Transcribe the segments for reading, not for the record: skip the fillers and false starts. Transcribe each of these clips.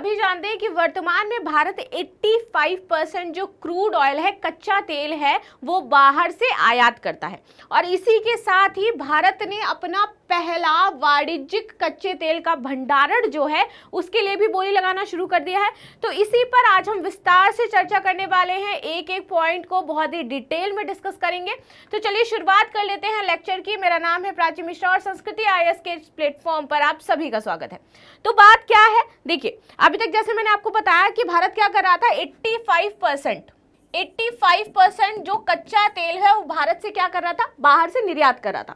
सभी जानते हैं कि वर्तमान में भारत 85% जो क्रूड ऑयल है, कच्चा तेल है, वो बाहर से आयात करता है। और इसी के साथ ही भारत ने अपना पहला वाणिज्यिक कच्चे तेल का भंडारण जो है उसके लिए भी बोली लगाना शुरू कर दिया है। तो इसी पर आज हम विस्तार से चर्चा करने वाले हैं, एक एक पॉइंट को बहुत ही डिटेल में डिस्कस करेंगे। तो चलिए शुरुआत कर लेते हैं लेक्चर की। मेरा नाम है प्राची मिश्रा और संस्कृति IAS के प्लेटफॉर्म पर आप सभी का स्वागत है। तो बात क्या है, देखिए अभी तक जैसे मैंने आपको बताया कि भारत क्या कर रहा था, 85% जो कच्चा तेल है वो भारत से क्या कर रहा था, बाहर से निर्यात कर रहा था।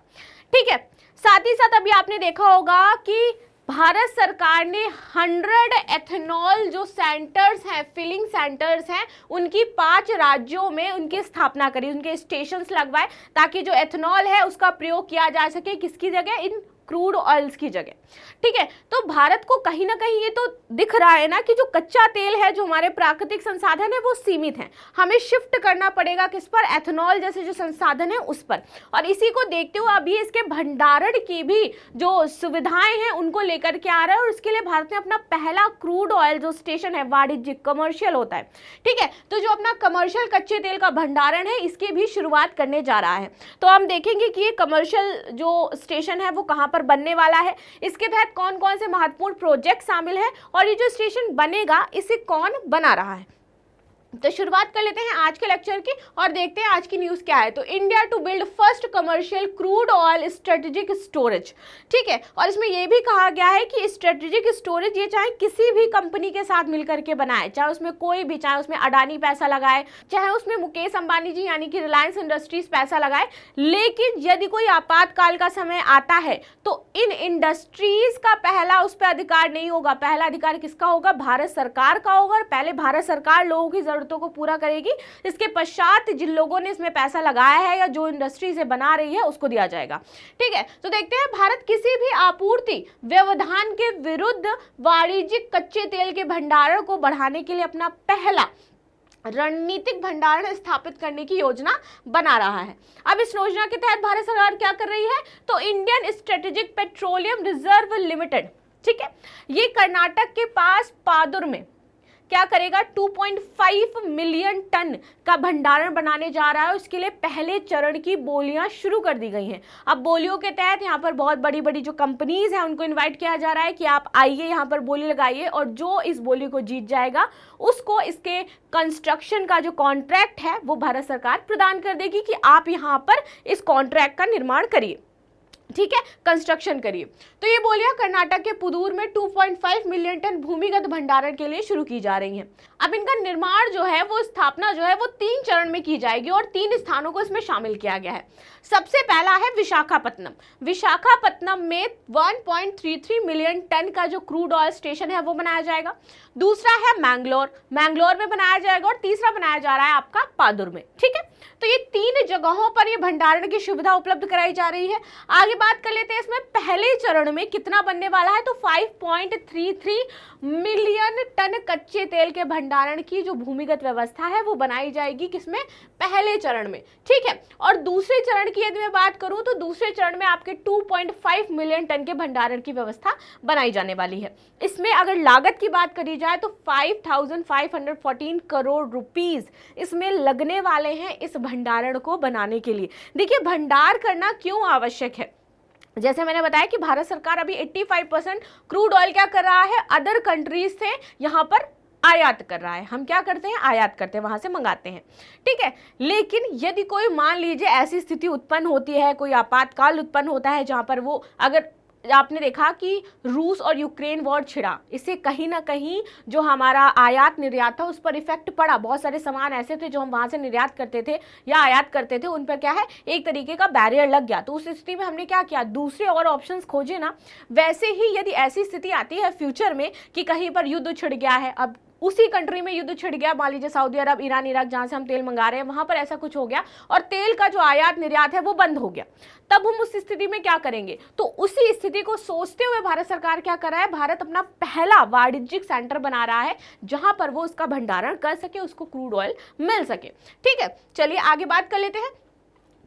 ठीक है, साथ ही साथ अभी आपने देखा होगा कि भारत सरकार ने 100 एथेनॉल जो सेंटर्स हैं, फिलिंग सेंटर्स हैं, उनकी 5 राज्यों में उनकी स्थापना करी, उनके स्टेशंस लगवाए ताकि जो एथेनॉल है उसका प्रयोग किया जा सके, किसकी जगह, इन क्रूड ऑयल्स की जगह। ठीक है, तो भारत को कहीं ना कहीं ये तो दिख रहा है ना कि जो कच्चा तेल है, जो हमारे प्राकृतिक संसाधन है वो सीमित है, हमें शिफ्ट करना पड़ेगा किस पर, एथेनॉल जैसे जो संसाधन है उस पर। और इसी को देखते हुए अभी इसके भंडारण की भी जो सुविधाएं हैं उनको लेकर के आ रहा है और उसके लिए भारत ने अपना पहला क्रूड ऑयल जो स्टेशन है, वाणिज्यिक कमर्शियल होता है, ठीक है, तो जो अपना कमर्शियल कच्चे तेल का भंडारण है इसकी भी शुरुआत करने जा रहा है। तो हम देखेंगे कि ये कमर्शियल जो स्टेशन है वो कहाँ पर बनने वाला है, इसके तहत कौन कौन से महत्वपूर्ण प्रोजेक्ट शामिल हैं और ये जो स्टेशन बनेगा इसे कौन बना रहा है। तो शुरुआत कर लेते हैं आज के लेक्चर की और देखते हैं आज की न्यूज़ क्या है। तो India to build first commercial crude oil strategic storage, ठीक है, और इसमें यह भी कहा गया है कि स्ट्रेटेजिक स्टोरेज ये चाहे किसी भी कंपनी के साथ मिलकर के बनाए, चाहे उसमें कोई भी, चाहे उसमें अडानी पैसा लगाए, चाहे उसमें मुकेश अंबानी जी यानी कि रिलायंस इंडस्ट्रीज पैसा लगाए, लेकिन यदि कोई आपातकाल का समय आता है तो इन इंडस्ट्रीज का पहला उस पर अधिकार नहीं होगा, पहला अधिकार किसका होगा, भारत सरकार का होगा। और पहले भारत सरकार लोगों की जरूरतों को पूरा करेगी, इसके पश्चात जिन लोगों ने इसमें पैसा लगाया है या जो इंडस्ट्री से बना रही है उसको दिया जाएगा। ठीक है, तो देखते हैं भारत किसी भी आपूर्ति व्यवधान के विरुद्ध वाणिज्यिक कच्चे तेल के भंडारण को बढ़ाने के लिए अपना पहला रणनीतिक भंडारण स्थापित करने की योजना बना रहा है। अब इस योजना के तहत भारत सरकार क्या कर रही है, तो Indian strategic petroleum reserve limited, ठीक है, ये कर्नाटक के पास पादुर में क्या करेगा, 2.5 मिलियन टन का भंडारण बनाने जा रहा है। उसके लिए पहले चरण की बोलियां शुरू कर दी गई हैं। अब बोलियों के तहत यहाँ पर बहुत बड़ी बड़ी जो कंपनीज हैं उनको इनवाइट किया जा रहा है कि आप आइए यहाँ पर बोली लगाइए, और जो इस बोली को जीत जाएगा उसको इसके कंस्ट्रक्शन का जो कॉन्ट्रैक्ट है वो भारत सरकार प्रदान कर देगी कि आप यहाँ पर इस कॉन्ट्रैक्ट का निर्माण करिए, ठीक है, कंस्ट्रक्शन करिए। तो ये बोलियां कर्नाटक के पुदूर में 2.5 मिलियन टन भूमिगत भंडारण के लिए शुरू की जा रही हैं। अब इनका निर्माण जो है वो स्थापना जो है वो 3 चरण में की जाएगी और 3 स्थानों को इसमें शामिल किया गया है। सबसे पहला है विशाखापत्तनम। विशाखापत्तनम में 1.33 मिलियन टन का जो क्रूड ऑयल स्टेशन है वो बनाया जाएगा। दूसरा है मैंगलोर, मैंगलोर में बनाया जाएगा, और तीसरा बनाया जा रहा है आपका पादुर में। ठीक है, तो ये 3 जगहों पर ये भंडारण की सुविधा उपलब्ध कराई जा रही है। आगे बात कर लेते हैं इसमें पहले चरण में कितना बनने वाला है, तो 5.33 मिलियन टन कच्चे तेल के भंडारण की जो भूमिगत व्यवस्था है वो बनाई जाएगी, किसमें, पहले चरण में। ठीक है, और दूसरे चरण की यदि मैं बात करूं तो दूसरे चरण में आपके 2.5 मिलियन टन के भंडारण की व्यवस्था बनाई जाने वाली है। इसमें अगर लागत की बात करी जाए तो 5,514 करोड़ रुपीस इसमें लगने वाले हैं इस भंडारण को बनाने के लिए। देखिए भंडार करना क्यों आवश्यक है, जैसे मैंने बताया कि भारत सरकार अभी 85% क्रूड ऑयल क्या कर रहा है, अदर कंट्रीज से यहाँ पर आयात कर रहा है। हम क्या करते हैं, आयात करते हैं, वहां से मंगाते हैं। ठीक है, लेकिन यदि कोई मान लीजिए ऐसी स्थिति उत्पन्न होती है, कोई आपातकाल उत्पन्न होता है जहां पर वो, अगर आपने देखा कि रूस और यूक्रेन वॉर छिड़ा, इससे कहीं ना कहीं जो हमारा आयात निर्यात था उस पर इफेक्ट पड़ा। बहुत सारे सामान ऐसे थे जो हम वहां से निर्यात करते थे या आयात करते थे, उन पर क्या है, एक तरीके का बैरियर लग गया। तो उस स्थिति में हमने क्या किया, दूसरे और ऑप्शंस खोजे ना। वैसे ही यदि ऐसी स्थिति आती है फ्यूचर में कि कहीं पर युद्ध छिड़ गया है, अब उसी कंट्री में युद्ध छिड़ गया, मान लीजिए सऊदी अरब, ईरान, इराक, जहां से हम तेल मंगा रहे हैं वहां पर ऐसा कुछ हो गया और तेल का जो आयात निर्यात है वो बंद हो गया, तब हम उस स्थिति में क्या करेंगे। तो उसी स्थिति को सोचते हुए भारत सरकार क्या कर रहा है, भारत अपना पहला वाणिज्यिक सेंटर बना रहा है जहां पर वो उसका भंडारण कर सके, उसको क्रूड ऑयल मिल सके। ठीक है, चलिए आगे बात कर लेते हैं।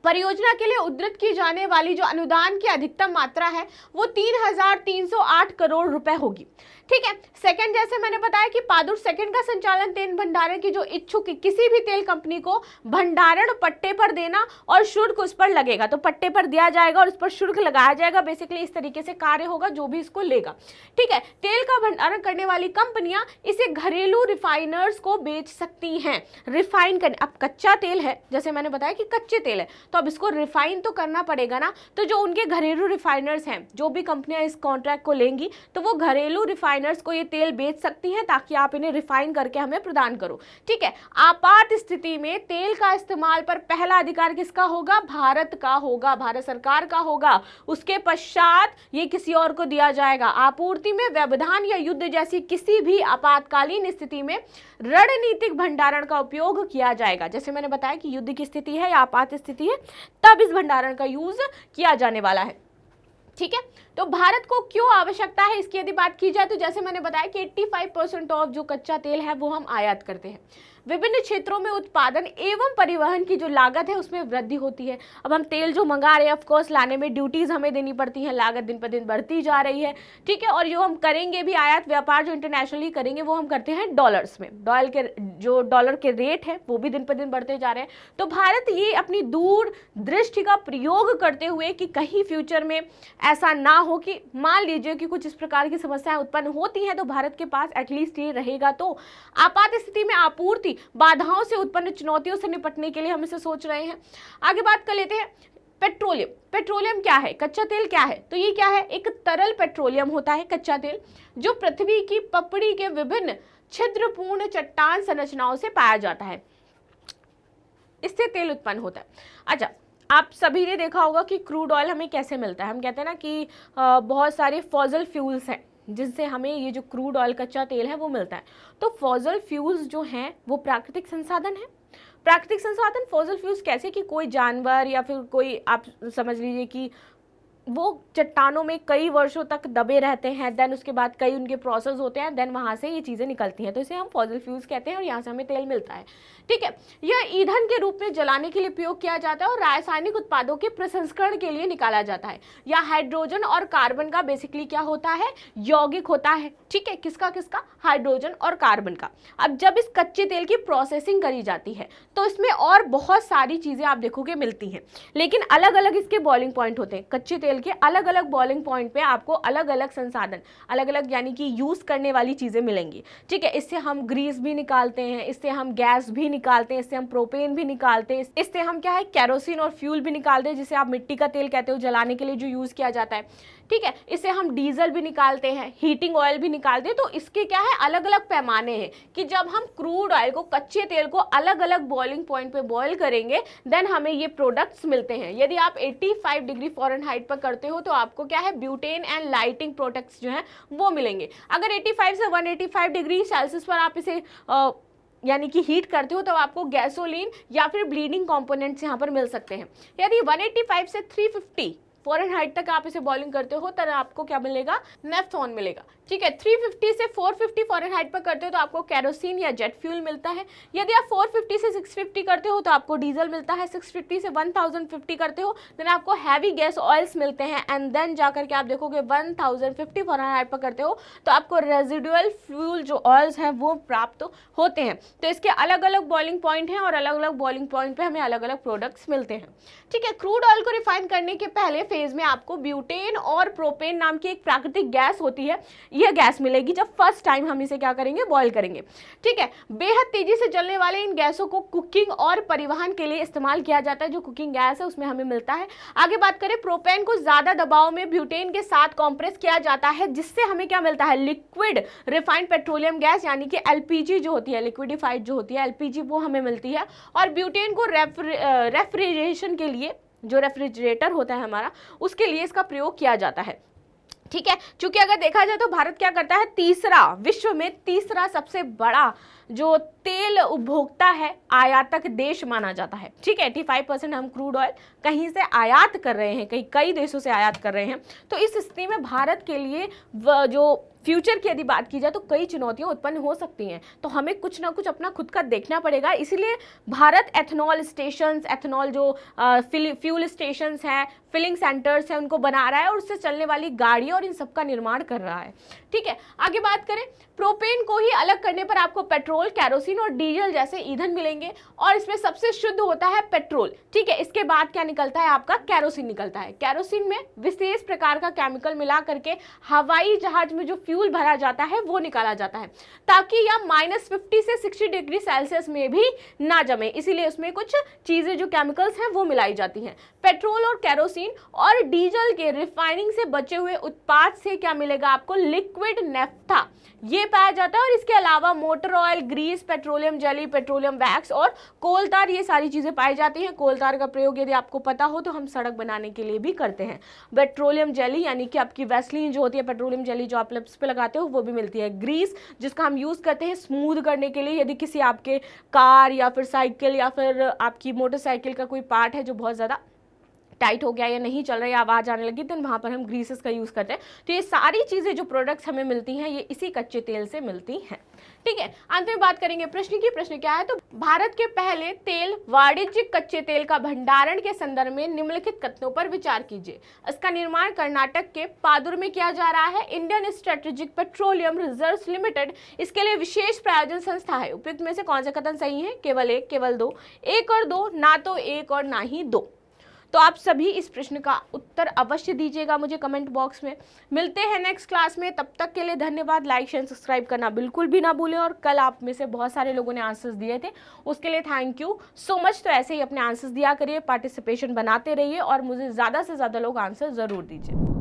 परियोजना के लिए उद्धृत की जाने वाली जो अनुदान की अधिकतम मात्रा है वो 3,308 करोड़ रुपए होगी। ठीक है। सेकंड, जैसे मैंने बताया कि पादुर सेकंड का संचालन तेल भंडारण की जो इच्छुक किसी भी तेल कंपनी को भंडारण पट्टे पर देना और शुल्क उस पर लगेगा, तो पट्टे पर दिया जाएगा और उस पर शुल्क लगाया जाएगा। बेसिकली इस तरीके से कार्य होगा जो भी इसको लेगा। ठीक है, तेल का भंडारण करने वाली कंपनियां इसे घरेलू रिफाइनर्स को बेच सकती हैं। रिफाइन करने, अब कच्चा तेल है, जैसे मैंने बताया कि कच्चे तेल है, तो अब इसको रिफाइन तो करना पड़ेगा ना, तो जो उनके घरेलू रिफाइनर्स हैं, जो भी कंपनियां इस कॉन्ट्रैक्ट को लेंगी, तो वो घरेलू रिफाइनर्स को ये तेल बेच सकती हैं ताकि आप इन्हें रिफाइन करके हमें प्रदान करो। ठीक है, आपात स्थिति में तेल का इस्तेमाल पर पहला अधिकार किसका होगा? भारत का होगा, भारत सरकार का होगा। उसके पश्चात ये किसी और को दिया जाएगा। आपूर्ति में व्यवधान या युद्ध जैसी किसी भी आपातकालीन स्थिति में रणनीतिक भंडारण का उपयोग किया जाएगा। जैसे मैंने बताया कि युद्ध की स्थिति है या आपात स्थिति है, तब इस भंडारण का यूज किया जाने वाला है। ठीक है, तो भारत को क्यों आवश्यकता है इसकी यदि बात की जाए, तो जैसे मैंने बताया कि 85% ऑफ जो कच्चा तेल है वो हम आयात करते हैं। विभिन्न क्षेत्रों में उत्पादन एवं परिवहन की जो लागत है उसमें वृद्धि होती है। अब हम तेल जो मंगा रहे हैं, ऑफ कोर्स लाने में ड्यूटीज हमें देनी पड़ती है, लागत दिन पर दिन बढ़ती जा रही है। ठीक है, और जो हम करेंगे भी आयात व्यापार जो इंटरनेशनली करेंगे वो हम करते हैं डॉलर्स में। डॉलर के रेट है वो भी दिन पर दिन बढ़ते जा रहे हैं। तो भारत ये अपनी दूर दृष्टि का प्रयोग करते हुए कि कहीं फ्यूचर में ऐसा ना हो कि मान लीजिए कि कुछ इस प्रकार की समस्याएं उत्पन्न होती हैं, तो भारत के पास एटलीस्ट ये रहेगा। तो आपात स्थिति में आपूर्ति बाधाओं से उत्पन्न चुनौतियों से निपटने के लिए हम इसे सोच रहे हैं। आगे बात कर लेते हैं पेट्रोलियम। पेट्रोलियम क्या है? कच्चा तेल क्या है? तो ये क्या है? एक तरल पेट्रोलियम होता है कच्चा तेल, जो पृथ्वी की पपड़ी के विभिन्न छिद्रपूर्ण चट्टान संरचनाओं से पाया जाता है। इससे तेल उत्पन्न होता है। अच्छा, आप सभी ने देखा होगा कि क्रूड ऑयल हमें कैसे मिलता है। हम कहते हैं ना कि बहुत सारे फॉसिल फ्यूल्स हैं जिनसे हमें ये जो क्रूड ऑयल कच्चा तेल है वो मिलता है। तो फॉसिल फ्यूल्स जो हैं वो प्राकृतिक संसाधन है। प्राकृतिक संसाधन फॉसिल फ्यूल्स कैसे कि कोई जानवर या फिर कोई, आप समझ लीजिए कि वो चट्टानों में कई वर्षों तक दबे रहते हैं, देन उसके बाद कई उनके प्रोसेस होते हैं, देन वहाँ से ये चीज़ें निकलती हैं, तो इसे हम फॉसिल फ्यूल्स कहते हैं और यहाँ से हमें तेल मिलता है। ठीक है, यह ईंधन के रूप में जलाने के लिए उपयोग किया जाता है और रासायनिक उत्पादों के प्रसंस्करण के लिए निकाला जाता है। या हाइड्रोजन और कार्बन का बेसिकली क्या होता है? यौगिक होता है। ठीक है, किसका किसका? हाइड्रोजन और कार्बन का। अब जब इस कच्चे तेल की प्रोसेसिंग करी जाती है तो इसमें और बहुत सारी चीज़ें आप देखोगे मिलती हैं, लेकिन अलग अलग इसके बॉइलिंग पॉइंट होते हैं। कच्चे तेल के अलग अलग बॉइलिंग पॉइंट पे आपको अलग अलग संसाधन, अलग अलग यानी कि यूज करने वाली चीजें मिलेंगी। ठीक है, इससे हम ग्रीस भी निकालते हैं, इससे हम गैस भी निकालते हैं, इससे हम प्रोपेन भी निकालते हैं, इससे हम क्या है केरोसिन और फ्यूल भी निकालते हैं, जिसे आप मिट्टी का तेल कहते हो, जलाने के लिए जो यूज किया जाता है। ठीक है, इससे हम डीजल भी निकालते हैं, हीटिंग ऑयल भी निकालते हैं। तो इसके क्या है अलग अलग पैमाने हैं कि जब हम क्रूड ऑयल को, कच्चे तेल को अलग अलग बॉइलिंग पॉइंट पे बॉईल करेंगे देन हमें ये प्रोडक्ट्स मिलते हैं। यदि आप 85 डिग्री फ़ारेनहाइट पर करते हो तो आपको क्या है ब्यूटेन एंड लाइटिंग प्रोडक्ट्स जो है वो मिलेंगे। अगर 85 से 185 डिग्री सेल्सियस पर आप इसे यानी कि हीट करते हो तो आपको गैसोलीन या फिर ब्लीडिंग कंपोनेंट्स यहाँ पर मिल सकते हैं। यदि 185 से 350 फ़ारेनहाइट तक आप इसे बॉइलिंग करते हो तो आपको क्या मिलेगा? नेफ्थॉन मिलेगा। ठीक है, 350 से 450 फ़ारेनहाइट पर करते हो तो आपको केरोसिन या जेट फ्यूल मिलता है। यदि आप 450 से 650 करते हो तो आपको डीजल मिलता है। 650 से 1050 करते हो देन आपको हैवी गैस ऑयल्स मिलते हैं एंड देन जाकर के आप देखोगे 1050 फ़ारेनहाइट पर करते हो तो आपको रेजिडुअल फ्यूल जो ऑयल्स हैं वो प्राप्त होते हैं। तो इसके अलग अलग बॉइलिंग पॉइंट हैं और अलग अलग बॉइलिंग पॉइंट पे हमें अलग अलग प्रोडक्ट्स मिलते हैं। ठीक है, क्रूड ऑयल को रिफाइन करने के पहले फेज में आपको ब्यूटेन और प्रोपेन नाम की एक प्राकृतिक गैस होती है, यह गैस मिलेगी जब फर्स्ट टाइम हम इसे क्या करेंगे? बॉईल करेंगे। ठीक है, बेहद तेजी से जलने वाले इन गैसों को कुकिंग और परिवहन के लिए इस्तेमाल किया जाता है। जो कुकिंग गैस है उसमें हमें मिलता है। आगे बात करें, प्रोपेन को ज्यादा दबाव में ब्यूटेन के साथ कॉम्प्रेस किया जाता है जिससे हमें क्या मिलता है? लिक्विड रिफाइंड पेट्रोलियम गैस यानी कि एलपीजी जो होती है, लिक्विडिफाइड जो होती है एलपीजी, वो हमें मिलती है। और ब्यूटेन को रेफ्रिजरेशन के लिए, जो रेफ्रिजरेटर होता है हमारा, उसके लिए इसका प्रयोग किया जाता है। ठीक है, चूंकि अगर देखा जाए तो भारत क्या करता है? विश्व में तीसरा सबसे बड़ा जो तेल उपभोक्ता है, आयातक देश माना जाता है। ठीक है, 85% हम क्रूड ऑयल कहीं से आयात कर रहे हैं, कई देशों से आयात कर रहे हैं। तो इस स्थिति में भारत के लिए जो फ्यूचर की यदि बात की जाए तो कई चुनौतियां उत्पन्न हो सकती हैं, तो हमें कुछ ना कुछ अपना खुद का देखना पड़ेगा। इसीलिए भारत एथेनॉल स्टेशंस, एथेनॉल जो फ्यूल स्टेशंस हैं, फिलिंग सेंटर्स हैं, उनको बना रहा है और उससे चलने वाली गाड़ियां और इन सब का निर्माण कर रहा है। ठीक है, आगे बात करें, प्रोपेन को ही अलग करने पर आपको पेट्रोल, कैरोसिन और डीजल जैसे ईंधन मिलेंगे और इसमें सबसे शुद्ध होता है पेट्रोल। ठीक है, इसके बाद क्या निकलता है, आपका कैरोसिन निकलता है। कैरोसिन में विशेष प्रकार का केमिकल मिला करके हवाई जहाज में जो फ्यूल भरा जाता है वो निकाला जाता है, ताकि यह -50 से 60 डिग्री सेल्सियस में भी ना जमे, इसीलिए उसमें कुछ चीजें जो केमिकल्स हैं वो मिलाई जाती हैं। पेट्रोल और कैरोसिन और डीजल के रिफाइनिंग से बचे हुए उत्पाद से क्या मिलेगा आपको, लिक्विड नेफ्था, ये पाया जाता है। और इसके अलावा motor oil, grease, petroleum jelly, petroleum wax और कोलतार, ये सारी चीजें पाई जाती हैं। कोलतार का प्रयोग यदि आपको पता हो तो हम सड़क बनाने के लिए भी करते हैं। पेट्रोलियम जेली यानी कि आपकी वैसलीन जो होती है, पेट्रोलियम जेली जो आप लिप्स पे लगाते हो, वो भी मिलती है। ग्रीस जिसका हम यूज करते हैं स्मूथ करने के लिए, यदि किसी आपके कार या फिर साइकिल या फिर आपकी मोटरसाइकिल का कोई पार्ट है जो बहुत ज्यादा टाइट हो गया या नहीं चल रहा है, आवाज आने लगी, तो वहां पर हम ग्रीसेस का यूज करते हैं। तो ये सारी चीजें जो प्रोडक्ट्स हमें मिलती हैं, ये इसी कच्चे तेल से मिलती हैं। ठीक है, अंत में बात करेंगे प्रश्न की। प्रश्न क्या है, तो भारत के पहले तेल वाणिज्यिक कच्चे तेल का भंडारण के संदर्भ में निम्नलिखित कथनों पर विचार कीजिए। इसका निर्माण कर्नाटक के पादुर में किया जा रहा है। Indian strategic petroleum reserves limited इसके लिए विशेष प्रायोजन संस्था है। उपयुक्त में से कौन से कथन सही है, केवल एक, केवल दो, एक और दो, ना तो एक और ना ही दो। तो आप सभी इस प्रश्न का उत्तर अवश्य दीजिएगा मुझे कमेंट बॉक्स में। मिलते हैं नेक्स्ट क्लास में, तब तक के लिए धन्यवाद। लाइक शेयर सब्सक्राइब करना बिल्कुल भी ना भूलें। और कल आप में से बहुत सारे लोगों ने आंसर्स दिए थे, उसके लिए थैंक यू सो मच। तो ऐसे ही अपने आंसर्स दिया करिए, पार्टिसिपेशन बनाते रहिए और मुझे ज़्यादा से ज़्यादा लोग आंसर ज़रूर दीजिए।